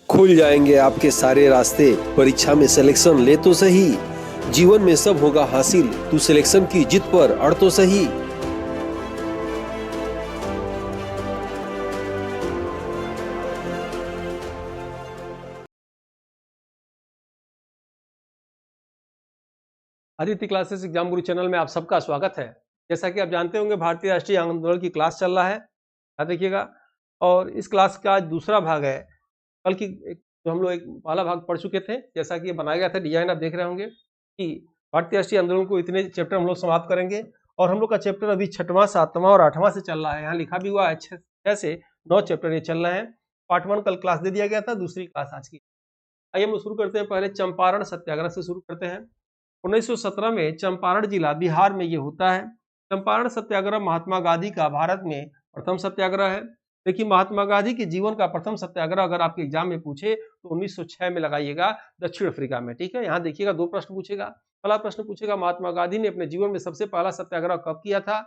खुल जाएंगे आपके सारे रास्ते। परीक्षा में सिलेक्शन ले तो सही, जीवन में सब होगा हासिल। तू सिलेक्शन की जिद पर अड़ तो सही। आदित्य क्लासेस एग्जाम गुरु चैनल में आप सबका स्वागत है। जैसा कि आप जानते होंगे, भारतीय राष्ट्रीय आंदोलन की क्लास चल रहा है, याद रखिएगा। और इस क्लास का आज दूसरा भाग है। कल की जो हम लोग एक पहला भाग पढ़ चुके थे, जैसा कि ये बनाया गया था डिजाइन, आप देख रहे होंगे कि भारतीय राष्ट्रीय आंदोलन को इतने चैप्टर हम लोग समाप्त करेंगे। और हम लोग का चैप्टर अभी 6वां, 7वां और 8वां से चल रहा है। यहाँ लिखा भी हुआ है 6 से 9 चैप्टर ये चल रहे हैं। पार्ट 1 कल क्लास दे दिया गया था, दूसरी क्लास आज की। आइए हम शुरू करते हैं। पहले चंपारण सत्याग्रह से शुरू करते हैं। 1917 में चंपारण जिला बिहार में ये होता है। चंपारण सत्याग्रह महात्मा गांधी का भारत में प्रथम सत्याग्रह है। देखिए, महात्मा गांधी के जीवन का प्रथम सत्याग्रह अगर आपके एग्जाम में पूछे तो 1906 में लगाइएगा, दक्षिण अफ्रीका में। ठीक है, यहाँ देखिएगा 2 प्रश्न पूछेगा। पहला प्रश्न पूछेगा, महात्मा गांधी ने अपने जीवन में सबसे पहला सत्याग्रह कब किया था?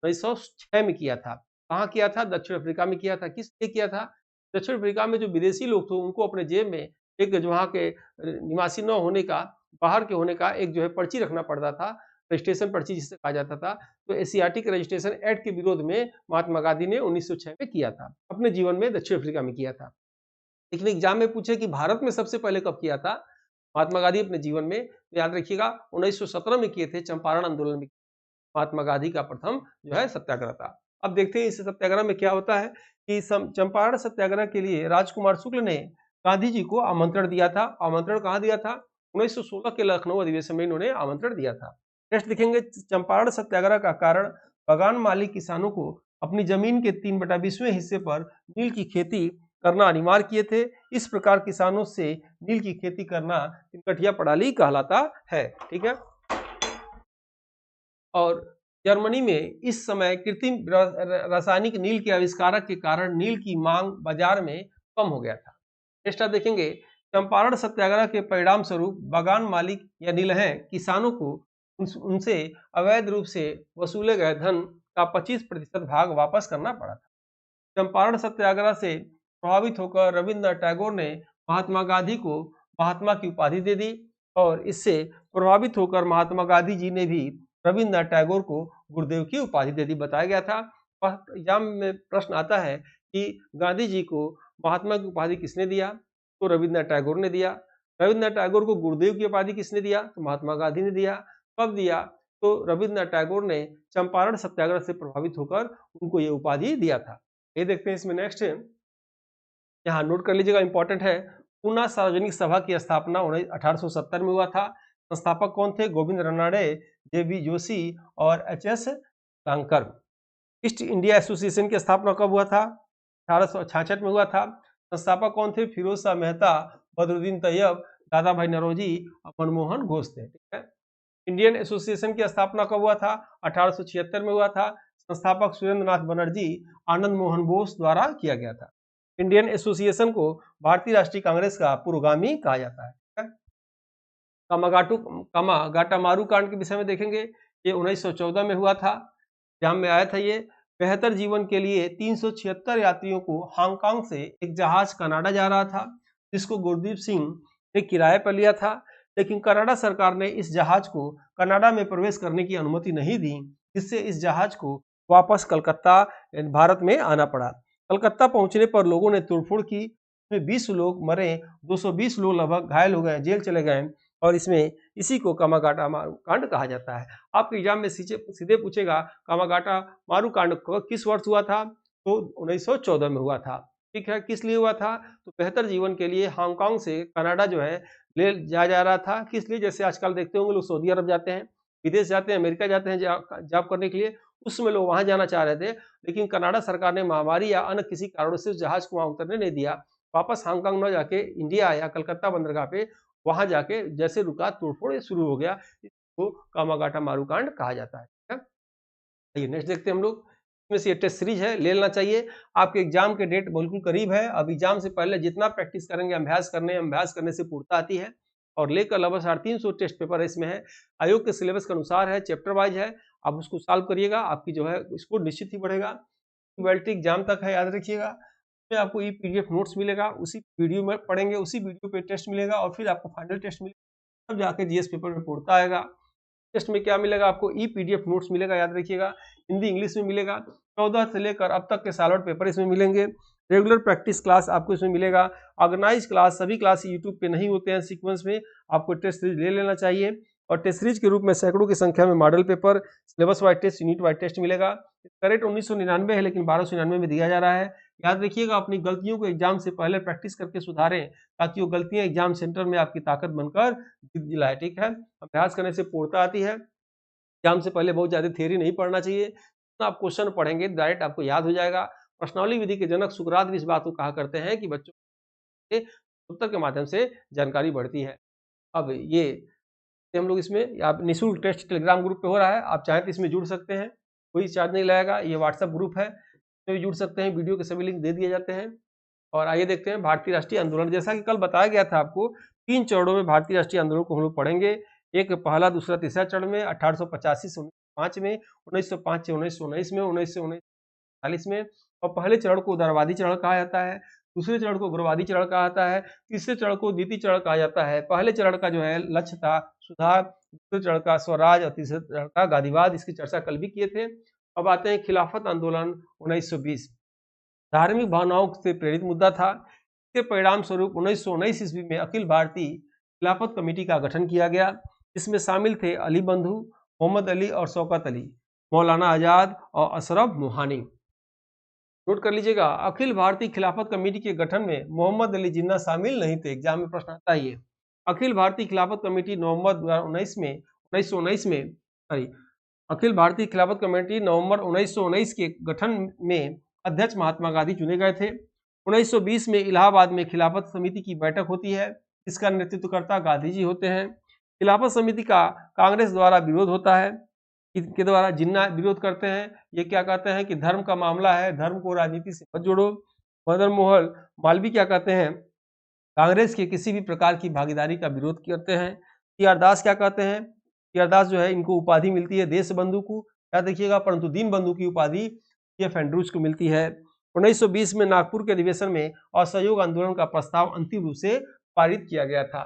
1906 में किया था। कहाँ किया था? दक्षिण अफ्रीका में किया था। किस लिए किया था? दक्षिण अफ्रीका में जो विदेशी लोग थे उनको अपने जेब में एक वहाँ के निवासी न होने का, बाहर के होने का एक जो है पर्ची रखना पड़ता था, रजिस्ट्रेशन पर्ची जिसे कहा जाता था। तो एशियाटिक रजिस्ट्रेशन एक्ट के विरोध में महात्मा गांधी ने 1906 में किया था, अपने जीवन में दक्षिण अफ्रीका में किया था। लेकिन एग्जाम में पूछे कि भारत में सबसे पहले कब किया था महात्मा गांधी अपने जीवन में, तो याद रखिएगा 1917 में किए थे। चंपारण आंदोलन में महात्मा गांधी का प्रथम जो है सत्याग्रह था। अब देखते हैं इस सत्याग्रह में क्या होता है कि चंपारण सत्याग्रह के लिए राजकुमार शुक्ल ने गांधी जी को आमंत्रण दिया था। आमंत्रण कहाँ दिया था? 1916 के लखनऊ अधिवेशन में इन्होंने आमंत्रण दिया था। नेक्स्ट देखेंगे, चंपारण सत्याग्रह का कारण बागान मालिक किसानों को अपनी जमीन के 3/20वें हिस्से पर नील की खेती करना अनिवार्य किए थे। इस प्रकार किसानों से नील की खेती करना तिनकठिया प्रणाली कहलाता है। ठीक है। और जर्मनी में इस समय कृत्रिम रासायनिक नील के आविष्कार के कारण नील की मांग बाजार में कम हो गया था। नेक्स्ट आप देखेंगे, चंपारण सत्याग्रह के परिणाम स्वरूप बागान मालिक या नीलहे किसानों को उनसे अवैध रूप से वसूले गए धन का 25% भाग वापस करना पड़ा था। चंपारण सत्याग्रह से प्रभावित होकर रविन्द्रनाथ टैगोर ने महात्मा गांधी को महात्मा की उपाधि दे दी। और इससे प्रभावित होकर महात्मा गांधी जी ने भी रविन्द्रनाथ टैगोर को गुरुदेव की उपाधि दे दी। बताया गया था, एग्जाम में प्रश्न आता है कि गांधी जी को महात्मा की उपाधि किसने दिया? तो रविन्द्रनाथ टैगोर ने दिया। रविन्द्रनाथ टैगोर को गुरुदेव की उपाधि किसने दिया? तो महात्मा गांधी ने दिया। कब दिया? तो रविन्द्रनाथ टैगोर ने चंपारण सत्याग्रह से प्रभावित होकर उनको ये उपाधि दिया था। ये देखते हैं इसमें। नेक्स्ट यहाँ नोट कर लीजिएगा, इंपॉर्टेंट है। पूना सार्वजनिक सभा की स्थापना 1870 में हुआ था। संस्थापक कौन थे? गोविंद रनाडे, जे.बी. जोशी और HS. Conquer. East India association की स्थापना कब हुआ था? 1866 में हुआ था। संस्थापक कौन थे? फिरोज शाह मेहता, बदरुद्दीन तैयब, दादा भाई नौरोजी और मनमोहन घोष थे। ठीक है। इंडियन एसोसिएशन की स्थापना कब हुआ था? 1876 में हुआ था। संस्थापक सुरेंद्र नाथ बनर्जी, आनंद मोहन बोस द्वारा किया गया था। इंडियन एसोसिएशन को भारतीय राष्ट्रीय कांग्रेस का पुरोगामी कहा जाता है। कामागाटामारू कांड के विषय में देखेंगे, ये 1914 में हुआ था। एग्जाम में आया था ये। बेहतर जीवन के लिए 376 यात्रियों को हांगकांग से एक जहाज कनाडा जा रहा था, जिसको गुरदीप सिंह ने किराए पर लिया था। लेकिन कनाडा सरकार ने इस जहाज को कनाडा में प्रवेश करने की अनुमति नहीं दी, जिससे इस जहाज को वापस कलकत्ता भारत में आना पड़ा। कलकत्ता पहुंचने पर लोगों ने तोड़फोड़ की। इसमें 20 लोग मरे, 220 लोग लगभग घायल हो गए, जेल चले गए। और इसमें इसी को कामागाटा मारू कांड कहा जाता है। आपके एग्जाम में सीधे पूछेगा कामागाटा मारू कांड किस वर्ष हुआ था? तो 1914 में हुआ था। ठीक है। किस लिए हुआ था? तो बेहतर जीवन के लिए हांगकांग से कनाडा जो है ले जाया जा रहा था। किस लिए? जैसे आजकल देखते होंगे लोग सऊदी अरब जाते हैं, विदेश जाते हैं, अमेरिका जाते हैं जॉब करने के लिए। उस समय लोग वहां जाना चाह रहे थे, लेकिन कनाडा सरकार ने महामारी या अन्य किसी कारणों से उस जहाज को वहां उतरने नहीं दिया। वापस हांगकांग न जाके इंडिया आया, कलकत्ता बंदरगाह पे, वहां जाके जैसे रुका तोड़फोड़ शुरू हो गया। इसको कामागाटा मारू कांड कहा जाता है। ठीक है। ये नेक्स्ट देखते हैं हम लोग। इसमें से ये टेस्ट सीरीज है, ले लेना चाहिए। आपके एग्जाम के डेट बिल्कुल करीब है। अब एग्जाम से पहले जितना प्रैक्टिस करेंगे, अभ्यास करने से पूर्णता आती है। और लेकर लगभग 350 टेस्ट पेपर इसमें है। आयोग के सिलेबस के अनुसार है, चैप्टर वाइज है। आप उसको सॉल्व करिएगा, आपकी जो है स्कोर निश्चित ही बढ़ेगा। एग्जाम तक है, याद रखिएगा। में आपको ई पीडीएफ नोट्स मिलेगा, उसी वीडियो में पढ़ेंगे, उसी वीडियो पे टेस्ट मिलेगा और फिर आपको फाइनल टेस्ट मिलेगा, तब जाके जीएस पेपर में पूर्णता आएगा। टेस्ट में क्या मिलेगा आपको? ई पीडीएफ नोट्स मिलेगा, याद रखिएगा। हिंदी इंग्लिश में मिलेगा। 14 से लेकर अब तक के सालोट पेपर इसमें मिलेंगे। रेगुलर प्रैक्टिस क्लास आपको इसमें मिलेगा। ऑर्गेनाइज क्लास, सभी क्लास यूट्यूब पे नहीं होते हैं सीक्वेंस में, आपको टेस्ट सीरीज ले लेना चाहिए। और टेस्ट सीरीज के रूप में सैकड़ों की संख्या में model paper, syllabus wise test, unit wise test मिलेगा। करेक्ट 1999 है लेकिन 1299 में दिया जा रहा है। याद रखिएगा, अपनी गलतियों को एग्जाम से पहले प्रैक्टिस करके सुधारें, ताकि वो गलतियां एग्जाम सेंटर में आपकी ताकत बनकर जीत दिलाए। ठीक है, अभ्यास करने से पूर्णता आती है। एग्जाम से पहले बहुत ज्यादा थियरी नहीं पढ़ना चाहिए। तो आप क्वेश्चन पढ़ेंगे डायरेक्ट आपको याद हो जाएगा। प्रश्नावली विधि के जनक सुकरात भी इस बात को कहा करते हैं कि बच्चों के उत्तर के माध्यम से जानकारी बढ़ती है। अब ये हम लोग इसमें आप निःशुल्क टेस्ट टेलीग्राम ग्रुप पे हो रहा है, आप चाहें तो इसमें जुड़ सकते हैं, कोई चार्ज नहीं लगेगा। ये व्हाट्सएप ग्रुप है, इसमें भी जुड़ सकते हैं, वीडियो के सभी लिंक दे दिए जाते हैं। और आइए देखते हैं भारतीय राष्ट्रीय आंदोलन। जैसा कि कल बताया गया था आपको, 3 चरणों में भारतीय राष्ट्रीय आंदोलन को हम लोग पढ़ेंगे। एक पहला, दूसरा, तीसरा चरण में 1885 से 1905 में, 1905 से 1919 में, 1940 में। और पहले चरण को उदारवादी चरण कहा जाता है, दूसरे चरण को उग्रवादी चरण कहा जाता है, तीसरे चरण को द्वितीय चरण कहा जाता है। पहले चरण का जो है लक्ष्य था सुधार, दूसरे चरण का स्वराज और तीसरे चरण का गांधीवाद। इसकी चर्चा कल भी किए थे। अब आते हैं खिलाफत आंदोलन 1920। धार्मिक भावनाओं से प्रेरित मुद्दा था। इसके परिणाम स्वरूप 1919 ईस्वी में अखिल भारतीय खिलाफत कमेटी का गठन किया गया। इसमें शामिल थे अली बंधु, मोहम्मद अली और शौकत अली, मौलाना आजाद और अशरफ मोहानी। नोट कर लीजिएगा, अखिल भारतीय खिलाफत कमेटी के गठन में मोहम्मद अली जिन्ना शामिल नहीं थे। एग्जाम में प्रश्न आता है ये। अखिल भारतीय खिलाफत कमेटी नवंबर 1919 में अखिल भारतीय खिलाफत कमेटी नवंबर 1919 के गठन में अध्यक्ष महात्मा गांधी चुने गए थे। 1920 में इलाहाबाद में खिलाफत समिति की बैठक होती है, इसका नेतृत्वकर्ता गांधी जी होते हैं। खिलाफत समिति का कांग्रेस द्वारा विरोध होता है, इनके द्वारा जिन्ना विरोध करते हैं। ये क्या कहते हैं कि धर्म का मामला है, धर्म को राजनीति से मत जोड़ो। मदन मोहन मालवीय क्या कहते हैं, कांग्रेस के किसी भी प्रकार की भागीदारी का विरोध करते हैं। टी.आर. दास क्या कहते हैं, टी.आर. दास जो है इनको उपाधि मिलती है देश बंधु को, याद रखिएगा, परंतु दीन बंधु की उपाधि F. एंड्रूज को मिलती है। 1920 में नागपुर के अधिवेशन में असहयोग आंदोलन का प्रस्ताव अंतिम रूप से पारित किया गया था।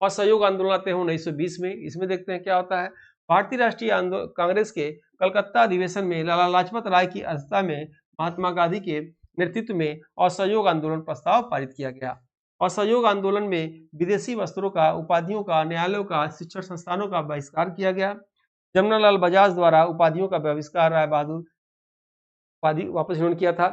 असहयोग आंदोलन आते हैं 1920 में। इसमें देखते हैं क्या होता है। भारतीय राष्ट्रीय कांग्रेस के कलकत्ता अधिवेशन में लाला लाजपत राय की अध्यक्षता में महात्मा गांधी के नेतृत्व में असहयोग आंदोलन प्रस्ताव पारित किया गया। असहयोग आंदोलन में विदेशी वस्त्रों का, उपाधियों का, न्यायालयों का, शिक्षण संस्थानों का बहिष्कार किया गया। जमनालाल बजाज द्वारा उपाधियों का बहिष्कार, राय बहादुर उपाधि वापस ग्रहण किया था।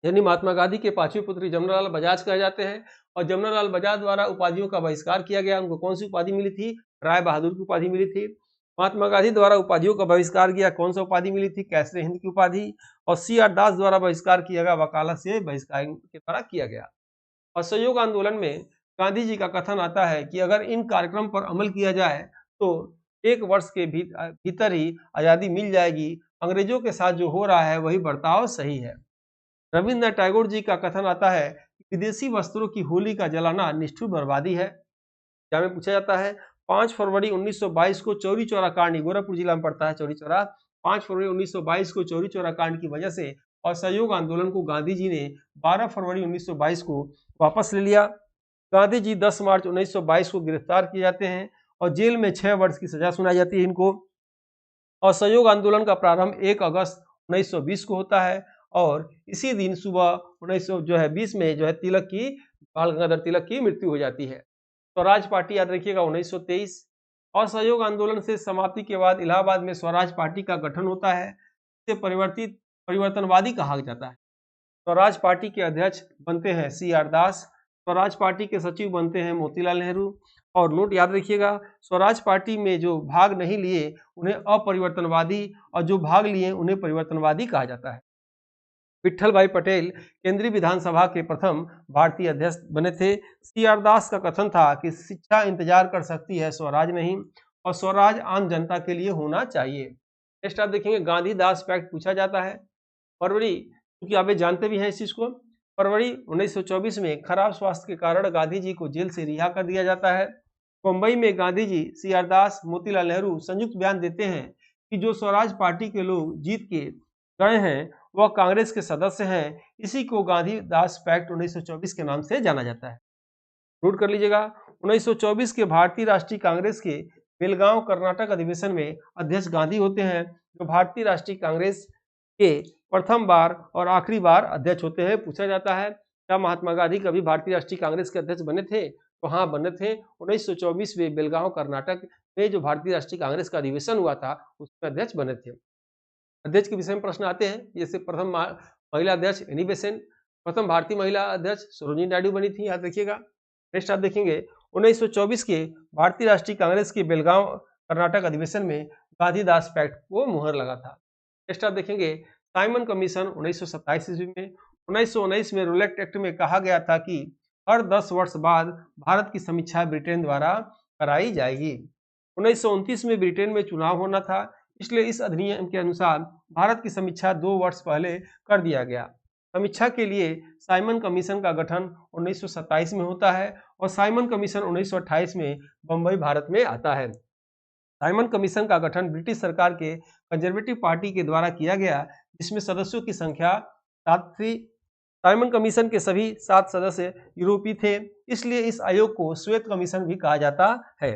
यानी महात्मा गांधी के पांचवें पुत्री जमनालाल बजाज कहे जाते हैं, और जमनालाल बजाज द्वारा उपाधियों का बहिष्कार किया गया। उनको कौन सी उपाधि मिली थी? राय बहादुर की उपाधि मिली थी। महात्मा गांधी द्वारा उपाधियों का बहिष्कार किया, कौन सा उपाधि मिली थी? कैसरे हिंद की उपाधि। और C.R. दास द्वारा बहिष्कार किया गया, वकालत से बहिष्कार के द्वारा किया गया। असहयोग आंदोलन में गांधी जी का कथन आता है कि अगर इन कार्यक्रम पर अमल किया जाए तो 1 वर्ष के भीतर ही आजादी मिल जाएगी। अंग्रेजों के साथ जो हो रहा है वही बर्ताव सही है। रविन्द्रनाथ टैगोर जी का कथन आता है कि विदेशी वस्त्रों की होली का जलाना निष्ठुर बर्बादी है। क्या में पूछा जाता है, 5 फरवरी 1922 को चौरी चौरा कांड, गोरखपुर जिला में पड़ता है चौरी चौरा, 5 फरवरी 1922 को चौरी चौरा कांड की वजह से असहयोग आंदोलन को गांधी जी ने 12 फरवरी 1922 को वापस ले लिया। गांधी जी 10 मार्च 1922 को गिरफ्तार किए जाते हैं और जेल में 6 वर्ष की सजा सुनाई जाती है इनको। असहयोग आंदोलन का प्रारंभ 1 अगस्त 1920 को होता है और इसी दिन सुबह 1920 में जो है तिलक की, बाल गंगाधर तिलक की मृत्यु हो जाती है। स्वराज पार्टी याद रखिएगा 1923। असहयोग आंदोलन से समाप्ति के बाद इलाहाबाद में स्वराज पार्टी का गठन होता है। इसे परिवर्तनवादी कहा जाता है। स्वराज पार्टी के अध्यक्ष बनते हैं C.R. दास, स्वराज पार्टी के सचिव बनते हैं मोतीलाल नेहरू। और नोट याद रखिएगा, स्वराज पार्टी में जो भाग नहीं लिए उन्हें अपरिवर्तनवादी, और जो भाग लिए उन्हें परिवर्तनवादी कहा जाता है। विट्ठल भाई पटेल केंद्रीय विधानसभा के प्रथम भारतीय अध्यक्ष बने थे। C.R. दास का कथन था कि शिक्षा इंतजार कर सकती है, स्वराज नहीं, और स्वराज आम जनता के लिए होना चाहिए। नेक्स्ट आप देखेंगे गांधी दास पैक्ट पूछा जाता है। फरवरी, क्योंकि आप जानते भी हैं इस चीज को, फरवरी 1924 में खराब स्वास्थ्य के कारण गांधी जी को जेल से रिहा कर दिया जाता है। मुंबई में गांधी जी, C.R. दास, मोतीलाल नेहरू संयुक्त बयान देते हैं कि जो स्वराज पार्टी के लोग जीत के गए हैं वह कांग्रेस के सदस्य हैं। इसी को गांधी दास पैक्ट 1924 के नाम से जाना जाता है। नोट कर लीजिएगा, 1924 के भारतीय राष्ट्रीय कांग्रेस के बेलगांव कर्नाटक अधिवेशन में अध्यक्ष गांधी होते हैं, जो भारतीय राष्ट्रीय कांग्रेस के प्रथम बार और आखिरी बार अध्यक्ष होते हैं। पूछा जाता है क्या महात्मा गांधी कभी भारतीय राष्ट्रीय कांग्रेस के अध्यक्ष बने थे? तो हाँ, बने थे। 1924 में बेलगांव कर्नाटक में जो भारतीय राष्ट्रीय कांग्रेस का अधिवेशन हुआ था, उसमें अध्यक्ष बने थे। अध्यक्ष के विषय में प्रश्न आते हैं, जैसे प्रथम महिला अध्यक्ष एनी बेसेंट, प्रथम भारतीय महिला अध्यक्ष सरोजिनी नायडू बनी थी, याद रखिएगा। नेक्स्ट आप देखेंगे 1924 के भारतीय राष्ट्रीय कांग्रेस के बेलगांव कर्नाटक अधिवेशन में गांधी दास पैक्ट को मुहर लगा था। नेक्स्ट आप देखेंगे साइमन कमीशन 1927 ईस्वी में। 1919 में रूलेट एक्ट में कहा गया था कि हर 10 वर्ष बाद भारत की समीक्षा ब्रिटेन द्वारा कराई जाएगी। 1929 में ब्रिटेन में चुनाव होना था, इसलिए इस अधिनियम के अनुसार भारत की समीक्षा 2 वर्ष पहले कर दिया गया। समीक्षा के लिए साइमन कमीशन का गठन 1927 में होता है और साइमन कमीशन 1928 में बंबई भारत में आता है। साइमन कमीशन का गठन ब्रिटिश सरकार के कंजर्वेटिव पार्टी के द्वारा किया गया, जिसमें सदस्यों की संख्या 7 थी। साइमन कमीशन के सभी 7 सदस्य यूरोपीय थे, इसलिए इस आयोग को श्वेत कमीशन भी कहा जाता है।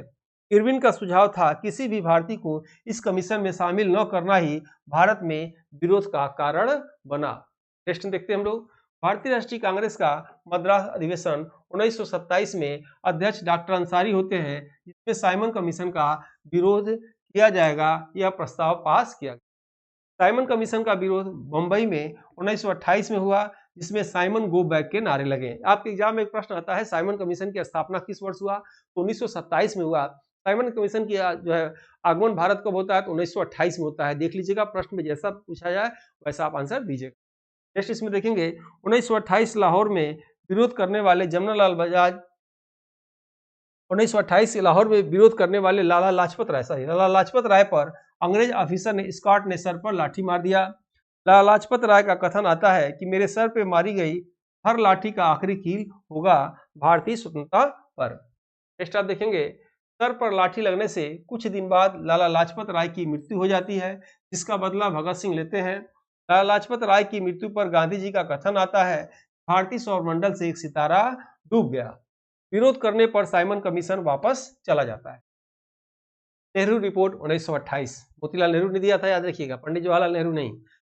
इरविन का सुझाव था किसी भी भारतीय को इस कमीशन में शामिल न करना ही भारत में विरोध का कारण बना। नेक्स्ट देखते हैं हम लोग, भारतीय राष्ट्रीय कांग्रेस का मद्रास अधिवेशन 1927 में अध्यक्ष डॉक्टर अंसारी होते हैं, जिसमें साइमन कमीशन का विरोध किया जाएगा, यह प्रस्ताव पास किया गया। साइमन कमीशन का विरोध मुंबई में 1928 में हुआ, जिसमें साइमन गो बैक के नारे लगे। आपके एग्जाम में एक प्रश्न आता है साइमन कमीशन की स्थापना किस वर्ष हुआ? तो 1927 में हुआ। साइमन कमीशन की जो है आगमन भारत कब होता है? तो 1928 में होता है। देख लीजिएगा, प्रश्न में जैसा पूछा जाए वैसा आप आंसर दीजिएगा। नेक्स्ट इसमें देखेंगे 1928 लाहौर में विरोध करने वाले जमनालाल बजाज 1928 लाहौर में विरोध करने वाले लाला लाजपत राय पर अंग्रेज ऑफिसर ने स्कॉट ने सर पर लाठी मार दिया। लाला लाजपत राय का कथन आता है कि मेरे सर पे मारी गई हर लाठी का आखिरी कील होगा भारतीय स्वतंत्रता पर। नेक्स्ट आप देखेंगे, सर पर लाठी लगने से कुछ दिन बाद लाला लाजपत राय की मृत्यु हो जाती है, जिसका बदला भगत सिंह लेते हैं। लाला लाजपत राय की मृत्यु पर गांधी जी का कथन आता है, भारतीय सौरमंडल से एक सितारा डूब गया। विरोध करने पर साइमन कमीशन वापस चला जाता है। नेहरू रिपोर्ट 1928, मोतीलाल नेहरू ने दिया था, याद रखिएगा, पंडित जवाहरलाल नेहरू नहीं।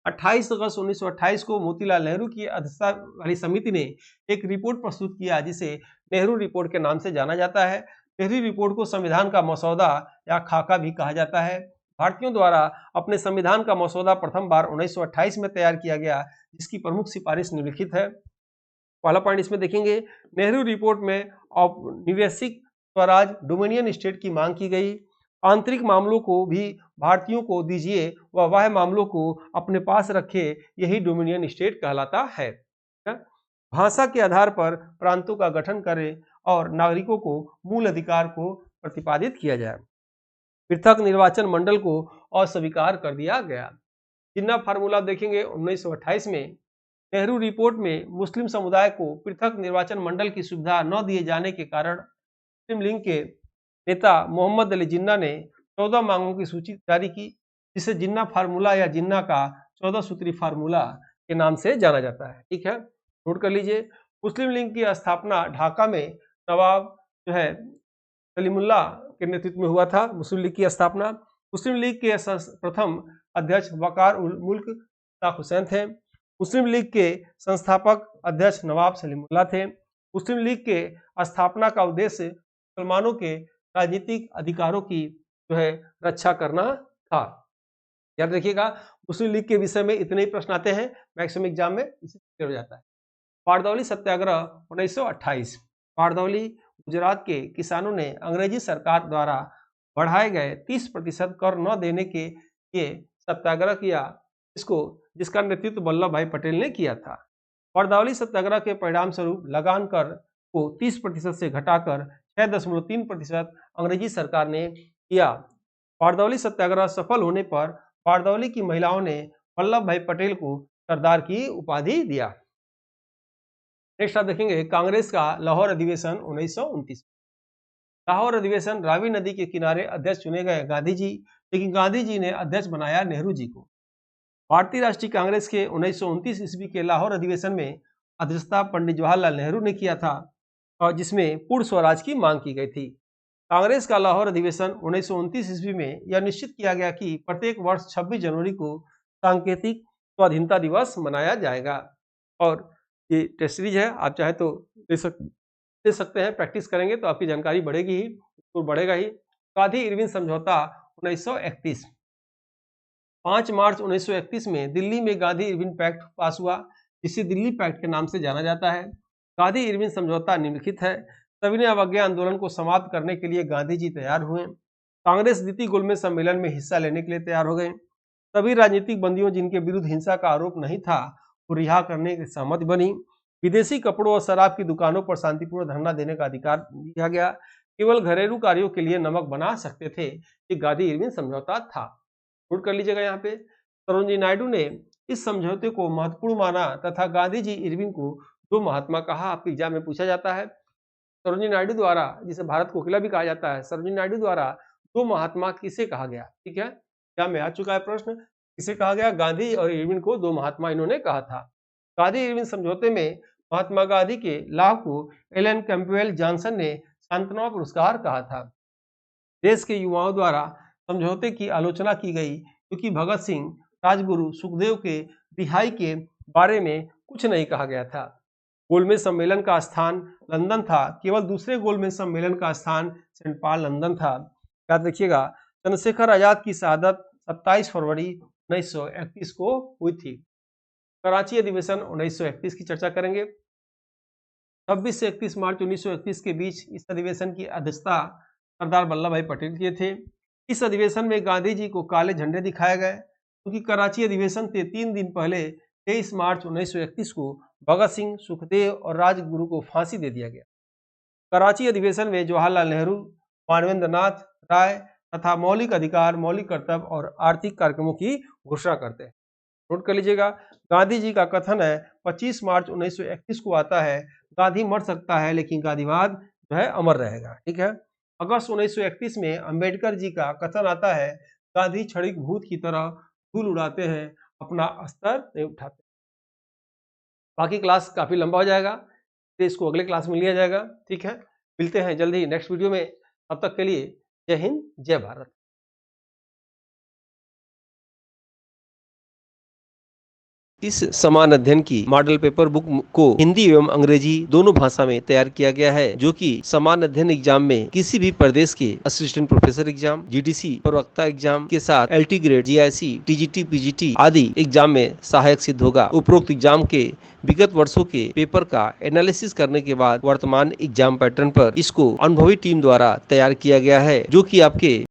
28 अगस्त 1928 को मोतीलाल नेहरू की अध्यक्षता वाली समिति ने एक रिपोर्ट प्रस्तुत किया, जिसे नेहरू रिपोर्ट के नाम से जाना जाता है। नेहरू रिपोर्ट को संविधान का मसौदा या खाका भी कहा जाता है। भारतीयों द्वारा अपने संविधान का मसौदा प्रथम बार 1928 में तैयार किया गया, जिसकी प्रमुख सिफारिश निम्नलिखित है। पहला पॉइंट इसमें देखेंगे, नेहरू रिपोर्ट में औपनिवेशिक स्वराज डोमिनियन स्टेट की मांग की गई। आंतरिक मामलों को भी भारतीयों को दीजिए व बाह्य मामलों को अपने पास रखे, यही डोमिनियन स्टेट कहलाता है। भाषा के आधार पर प्रांतों का गठन करें और नागरिकों को मूल अधिकार को प्रतिपादित किया जाए। पृथक निर्वाचन मंडल को अस्वीकार कर दिया गया। जिन्ना फार्मूला देखेंगे 1928 में। नेहरू रिपोर्ट में मुस्लिम समुदाय को पृथक निर्वाचन मंडल की सुविधा न दिए जाने के कारण मुस्लिम लीग के नेता मोहम्मद अली जिन्ना ने 14 मांगों की सूची जारी की, जिसे जिन्ना फार्मूला या जिन्ना का 14 सूत्री फार्मूला के नाम से जाना जाता है। ठीक है, नोट कर लीजिए। मुस्लिम लीग की स्थापना ढाका में नवाब जो है सलीमुल्लाह के नेतृत्व में हुआ था। मुस्लिम लीग की स्थापना, मुस्लिम लीग के प्रथम अध्यक्ष वकार उल मुल्क मुश्ताक हुसैन थे। मुस्लिम लीग के संस्थापक अध्यक्ष नवाब सलीमुल्लाह थे। मुस्लिम लीग के स्थापना का उद्देश्य मुसलमानों के राजनीतिक अधिकारों की जो है रक्षा करना था। याद रखिएगा, मुस्लिम लीग के विषय में इतने ही प्रश्न आते हैं, मैक्सिमम एग्जाम में इसे क्लियर हो जाता है। बारदौली सत्याग्रह 1928। बारदौली गुजरात के किसानों ने अंग्रेजी सरकार द्वारा बढ़ाए गए 30% कर न देने के लिए सत्याग्रह किया, जिसका नेतृत्व वल्लभ भाई पटेल ने किया था। बारदौली सत्याग्रह के परिणाम स्वरूप लगान कर को 30% से घटाकर 6.3% अंग्रेजी सरकार ने किया। बारदौली सत्याग्रह सफल होने पर बारदौली की महिलाओं ने वल्लभ भाई पटेल को सरदार की उपाधि दिया। नेक्स्ट आप देखेंगे, कांग्रेस का लाहौर अधिवेशन 1929। लाहौर अधिवेशन, रावी नदी के किनारे अध्यक्ष चुने गए गांधी जी, लेकिन गांधी जी ने अध्यक्ष बनाया नेहरू जी को। भारतीय राष्ट्रीय कांग्रेस के 1929 ईस्वी के लाहौर अधिवेशन में अध्यक्षता पंडित जवाहरलाल नेहरू ने किया था और जिसमें पूर्ण स्वराज की मांग की गई थी। कांग्रेस का लाहौर अधिवेशन 1929 ईस्वी में यह निश्चित किया गया कि प्रत्येक वर्ष 26 जनवरी को सांकेतिक स्वाधीनता दिवस मनाया जाएगा। और ये टेस्ट सीरीज है, आप चाहे तो दे सकते हैं, प्रैक्टिस करेंगे तो आपकी जानकारी बढ़ेगी ही, स्कोर बढ़ेगा ही। गांधी इरविन समझौता 1931। 5 मार्च 1931 में दिल्ली में गांधी इरविन पैक्ट पास हुआ, जिसे दिल्ली पैक्ट के नाम से जाना जाता है। गांधी इरविन समझौता निम्नलिखित है। सविनय अवज्ञा आंदोलन को समाप्त करने के लिए गांधी जी तैयार हुए। कांग्रेस द्वितीय गोलमेज सम्मेलन में हिस्सा लेने के लिए तैयार हो गए। सभी राजनीतिक बंदियों जिनके विरुद्ध हिंसा का आरोप नहीं था वो रिहा करने की सहमति बनी। विदेशी कपड़ों और शराब की दुकानों पर शांतिपूर्ण धरना देने का अधिकार दिया गया। केवल घरेलू कार्यों के लिए नमक बना सकते थे। ये गांधी इरविन समझौता था। नोट कर लीजिएगा यहाँ पे। सरोजिनी नायडू ने इस समझौते को महत्वपूर्ण माना तथा गांधी जी इरविन को दो महात्मा कहा। आपके एग्जाम में पूछा जाता है। सरोजिनी नायडू द्वारा, जिसे भारत कोकिला भी कहा जाता है, सरोजिनी नायडू द्वारा दो महात्मा किसे कहा गया? ठीक है, एग्जाम में आ चुका है प्रश्न, किसे कहा गया? गांधी और इरविन को दो महात्मा इन्होंने कहा था। गांधी इरविन समझौते में महात्मा गांधी के लाभ को एलन कैंपबेल जॉनसन ने सांत्वना पुरस्कार कहा था। देश के युवाओं द्वारा समझौते की आलोचना की गई क्योंकि भगत सिंह, राजगुरु, सुखदेव के रिहाई के बारे में कुछ नहीं कहा गया था। गोलमेज सम्मेलन का स्थान लंदन था। केवल दूसरे गोलमेज सम्मेलन का स्थान सेंट पॉल लंदन था। याद रखिएगा, चंद्रशेखर आजाद की शहादत 27 फरवरी 1931 को हुई थी। कराची अधिवेशन 1931 की चर्चा करेंगे। 26 से 31 मार्च 1931 के बीच इस अधिवेशन की अध्यक्षता सरदार वल्लभ भाई पटेल किए थे। इस अधिवेशन में गांधी जी को काले झंडे दिखाए गए क्योंकि कराची अधिवेशन से 3 दिन पहले 23 मार्च 1931 को भगत सिंह, सुखदेव और राजगुरु को फांसी दे दिया गया। कराची अधिवेशन में जवाहरलाल नेहरू, मानवेंद्र नाथ राय तथा मौलिक अधिकार, मौलिक कर्तव्य और आर्थिक कार्यक्रमों की घोषणा करते हैं। नोट कर लीजिएगा। गांधी जी का कथन है 25 मार्च 1931 को आता है, गांधी मर सकता है लेकिन गांधीवाद जो है अमर रहेगा। ठीक है। अगस्त 1931 में अंबेडकर जी का कथन आता है, गांधी क्षणिक भूत की तरह धूल उड़ाते हैं, अपना स्तर नहीं उठाते। बाकी क्लास काफी लंबा हो जाएगा, तो इसको अगले क्लास में लिया जाएगा। ठीक है, मिलते हैं जल्दी नेक्स्ट वीडियो में। तब तक के लिए जय हिंद, जय भारत। इस समान अध्ययन की मॉडल पेपर बुक को हिंदी एवं अंग्रेजी दोनों भाषा में तैयार किया गया है, जो कि समान अध्ययन एग्जाम में किसी भी प्रदेश के असिस्टेंट प्रोफेसर एग्जाम, जीडीसी, प्रवक्ता एग्जाम के साथ LT grade, GIC, TGT, PGT आदि एग्जाम में सहायक सिद्ध होगा। उपरोक्त एग्जाम के विगत वर्षों के पेपर का एनालिसिस करने के बाद वर्तमान एग्जाम पैटर्न पर इसको अनुभवी टीम द्वारा तैयार किया गया है, जो कि आपके